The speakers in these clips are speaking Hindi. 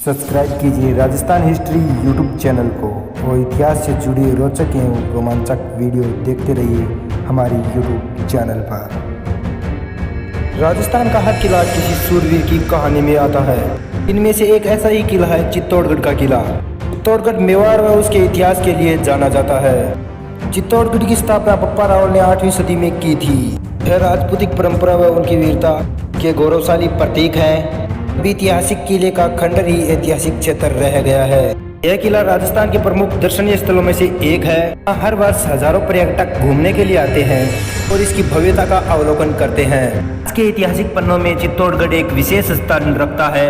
सब्सक्राइब कीजिए राजस्थान हिस्ट्री यूट्यूब चैनल को और इतिहास से जुड़ी रोचक एवं रोमांचक वीडियो देखते रहिए हमारे यूट्यूब चैनल पर। राजस्थान का हर किला किसी सूरवीर की कहानी में आता है। इनमें से एक ऐसा ही किला है चित्तौड़गढ़ का किला। चित्तौड़गढ़ मेवाड़ व उसके इतिहास के लिए जाना जाता है। चित्तौड़गढ़ की स्थापना बप्पा रावल ने 8वीं सदी में की थी। यह राजपूतिक परंपरा व उनकी वीरता के गौरवशाली प्रतीक है। ऐतिहासिक किले का खंडर ही ऐतिहासिक क्षेत्र रह गया है। यह किला राजस्थान के प्रमुख दर्शनीय स्थलों में से एक है। हर वर्ष हजारों पर्यटक घूमने के लिए आते हैं और इसकी भव्यता का अवलोकन करते हैं। इसके ऐतिहासिक पन्नों में चित्तौड़गढ़ एक विशेष स्थान रखता है।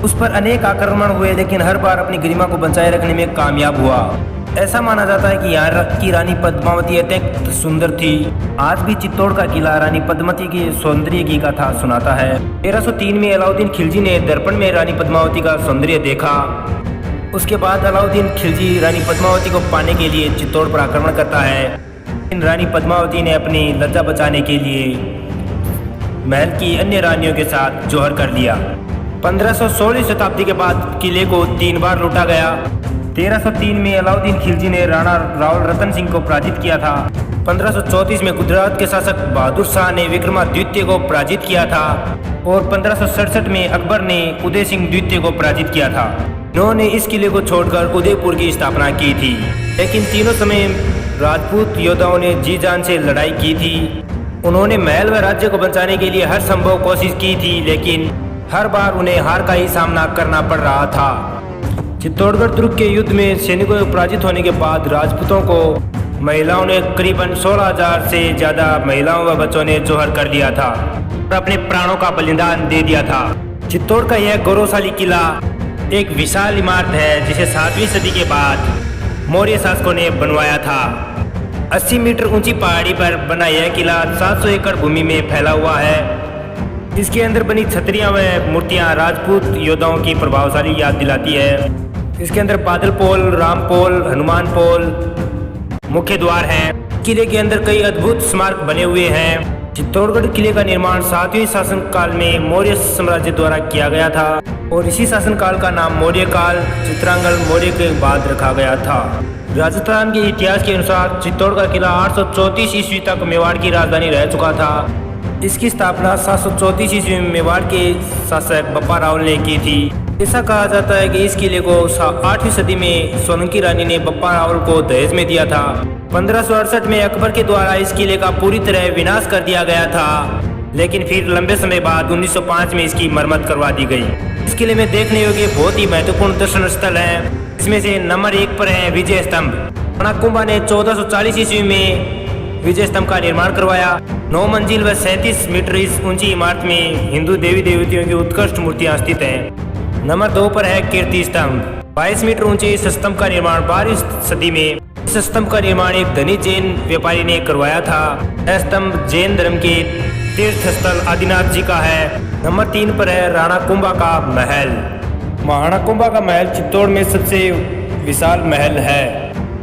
उस पर अनेक आक्रमण हुए लेकिन हर बार अपनी गरिमा को बचाए रखने में कामयाब हुआ। ऐसा माना जाता है कि यहाँ की रानी पद्मावती अत्यंत सुंदर थी। आज भी चित्तौड़ का किला रानी पद्मावती की सौंदर्य की कथा सुनाता है। 1303 में अलाउद्दीन खिलजी ने दर्पण में रानी पद्मावती का सौंदर्य देखा। उसके बाद अलाउद्दीन खिलजी रानी पद्मावती को पाने के लिए चित्तौड़ पर आक्रमण करता है। लेकिन रानी पद्मावती ने अपनी लज्जा बचाने के लिए महल की अन्य रानियों के साथ जौहर कर लिया। 1516 शताब्दी के बाद किले को 3 बार लूटा गया। 1303 में अलाउद्दीन खिलजी ने राणा रावल रतन सिंह को पराजित किया था। 1534 में गुजरात के शासक बहादुर शाह ने विक्रमादित्य को पराजित किया था और 1567 में अकबर ने उदय सिंह द्वितीय को पराजित किया था। इन्होंने इस किले को छोड़कर उदयपुर की स्थापना की थी। लेकिन तीनों समय राजपूत योद्धाओं ने जी जान से लड़ाई की थी। उन्होंने महल व राज्य को बचाने के लिए हर संभव कोशिश की थी, लेकिन हर बार उन्हें हार का ही सामना करना पड़ रहा था। चित्तौड़गढ़ दुर्ग के युद्ध में सैनिकों के पराजित होने के बाद राजपूतों को महिलाओं ने करीबन 16,000 से ज्यादा महिलाओं व बच्चों ने जौहर कर लिया था और अपने प्राणों का बलिदान दे दिया था। चित्तौड़ का यह गौरवशाली किला एक विशाल इमारत है जिसे 7वीं सदी के बाद मौर्य शासकों ने बनवाया था। 80 मीटर ऊंची पहाड़ी पर बना यह किला 700 एकड़ भूमि में फैला हुआ है। इसके अंदर बनी छतरियां व मूर्तियां राजपूत योद्धाओं की प्रभावशाली याद दिलाती है। इसके अंदर बादल पोल, राम पोल, हनुमान पोल मुख्य द्वार हैं। किले के अंदर कई अद्भुत स्मारक बने हुए हैं। चित्तौड़गढ़ किले का निर्माण 7वीं शासनकाल में मौर्य साम्राज्य द्वारा किया गया था और इसी शासनकाल का नाम मौर्य काल चित्रांगल मौर्य के बाद रखा गया था। राजस्थान के इतिहास के अनुसार चित्तौड़ का किला 834 ईस्वी तक मेवाड़ की राजधानी रह चुका था। इसकी स्थापना 734 ईस्वी में मेवाड़ के शासक बप्पा रावल ने की थी। ऐसा कहा जाता है कि इस किले को 8वीं सदी में सोलंकी रानी ने बप्पा रावल को दहेज में दिया था। 1568 में अकबर के द्वारा इस किले का पूरी तरह विनाश कर दिया गया था, लेकिन फिर लंबे समय बाद 1905 में इसकी मरम्मत करवा दी गई। इस किले में देखने योग्य बहुत ही महत्वपूर्ण दर्शन स्थल है। इसमें से नंबर 1 पर है विजय स्तंभ। राणा कुंभा ने 1440 ईस्वी में विजय स्तंभ का निर्माण करवाया। 9 मंजिल व 37 मीटर इस ऊंची इमारत में हिंदू देवी देवतियों की उत्कृष्ट मूर्तियां स्थित हैं। नंबर 2 पर है कीर्ति स्तंभ। 22 मीटर ऊंचे इस स्तंभ का निर्माण 12वीं सदी में इस स्तंभ का निर्माण एक धनी जैन व्यापारी ने करवाया था। यह स्तंभ जैन धर्म के तीर्थ स्थल आदिनाथ जी का है। नंबर 3 पर है राणा कुंभा का महल। महाराणा कुंभा का महल चित्तौड़ में सबसे विशाल महल है।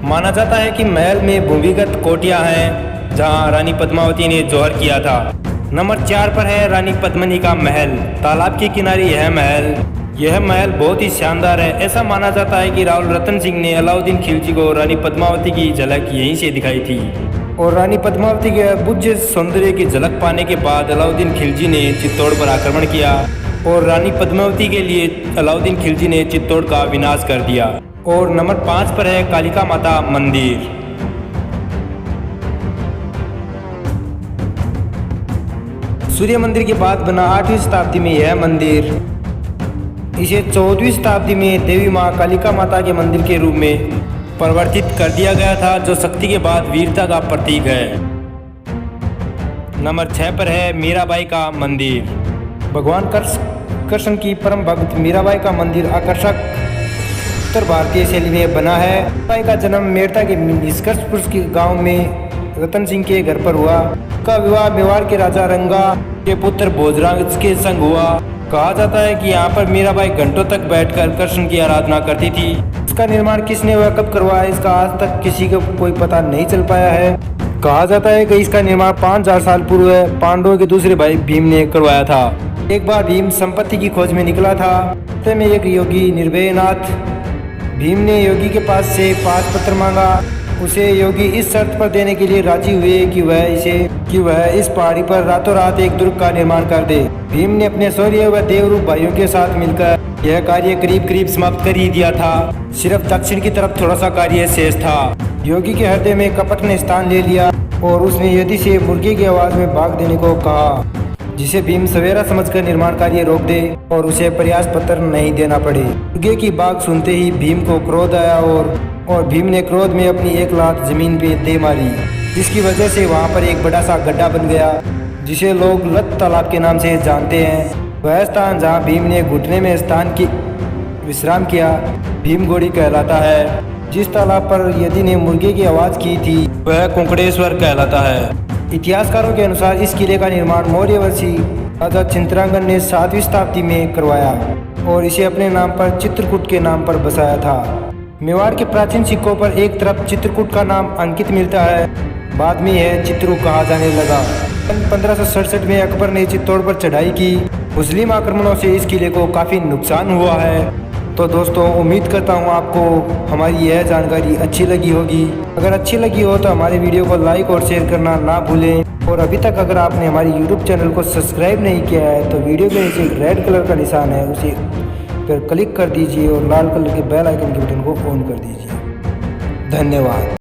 माना जाता है कि महल में भूमिगत कोठियां हैं जहां रानी पद्मावती ने जौहर किया था। नंबर 4 पर है रानी पद्मिनी का महल। तालाब के किनारे यह महल बहुत ही शानदार है। ऐसा माना जाता है कि रावल रतन सिंह ने अलाउद्दीन खिलजी को रानी पद्मावती की झलक यहीं से दिखाई थी और रानी पद्मावती के अद्भुत सौंदर्य की झलक पाने के बाद अलाउद्दीन खिलजी ने चित्तौड़ पर आक्रमण किया और रानी पद्मावती के लिए अलाउद्दीन खिलजी ने चित्तौड़ का विनाश कर दिया। और नंबर 5 पर है कालिका माता मंदिर। सूर्य मंदिर के बाद बना 8वीं शताब्दी में यह मंदिर। इसे 14वीं शताब्दी में देवी माँ कालिका माता के मंदिर के रूप में परिवर्तित कर दिया गया था, जो शक्ति के बाद वीरता का प्रतीक है। नंबर 6 पर है मीराबाई का मंदिर। भगवान कृष्ण की परम भक्त मीराबाई का मंदिर आकर्षक उत्तर भारतीय शैली में बना है। मीराबाई का जन्म मेड़ता के निष्कर्षपुर के गांव में रतन सिंह के घर पर हुआ। का विवाह मेवाड़ के राजा रंगा के पुत्र भोजराज के संग हुआ। कहा जाता है कि यहाँ पर मीराबाई घंटों तक बैठकर कृष्ण की आराधना करती थी। इसका निर्माण किसने व कब करवाया, इसका आज तक किसी को कोई पता नहीं चल पाया है। कहा जाता है कि इसका निर्माण 5000 साल पूर्व पांडवों के दूसरे भाई भीम ने करवाया था। एक बार भीम संपत्ति की खोज में निकला था, रास्ते में एक योगी निर्भयनाथ भीम ने योगी के पास से 5 पत्थर मांगा। उसे योगी इस शर्त पर देने के लिए राजी हुए कि वह इस पहाड़ी पर रातों रात एक दुर्ग का निर्माण कर दे। भीम ने अपने शौर्य व देवरूप भाइयों के साथ मिलकर यह कार्य करीब करीब समाप्त कर ही दिया था। सिर्फ दक्षिण की तरफ थोड़ा सा कार्य शेष था। योगी के हृदय में कपट ने स्थान ले लिया और उसने यदि से मुर्गे की आवाज में भाग देने को कहा, जिसे भीम सवेरा समझकर निर्माण कार्य रोक दे और उसे प्रयास पत्र नहीं देना पड़े। मुर्गे की बात सुनते ही भीम को क्रोध आया और भीम ने क्रोध में अपनी एक लात जमीन पे दे मारी, जिसकी वजह से वहां पर एक बड़ा सा गड्ढा बन गया, जिसे लोग लत तालाब के नाम से जानते हैं। वह स्थान जहाँ भीम ने घुटने में स्थान की विश्राम किया भीमगोड़ी कहलाता है। जिस तालाब पर यदि ने मुर्गे की आवाज की थी वह कुंकड़ेश्वर कहलाता है। इतिहासकारों के अनुसार इस किले का निर्माण मौर्यवंशी राजा चित्रांगन ने 7वीं शताब्दी में करवाया और इसे अपने नाम पर चित्रकूट के नाम पर बसाया था। मेवाड़ के प्राचीन सिक्कों पर एक तरफ चित्रकूट का नाम अंकित मिलता है, बाद में यह चित्रकूट कहा जाने लगा। 1567 में अकबर ने चित्तौड़ पर चढ़ाई की। मुस्लिम आक्रमणों से इस किले को काफ़ी नुकसान हुआ है। तो दोस्तों, उम्मीद करता हूँ आपको हमारी यह जानकारी अच्छी लगी होगी। अगर अच्छी लगी हो तो हमारे वीडियो को लाइक और शेयर करना ना भूलें। और अभी तक अगर आपने हमारे यूट्यूब चैनल को सब्सक्राइब नहीं किया है तो वीडियो के नीचे एक रेड कलर का निशान है, उसे पर क्लिक कर दीजिए और लाल कलर के बेल आइकन के बटन को ऑन कर दीजिए। धन्यवाद।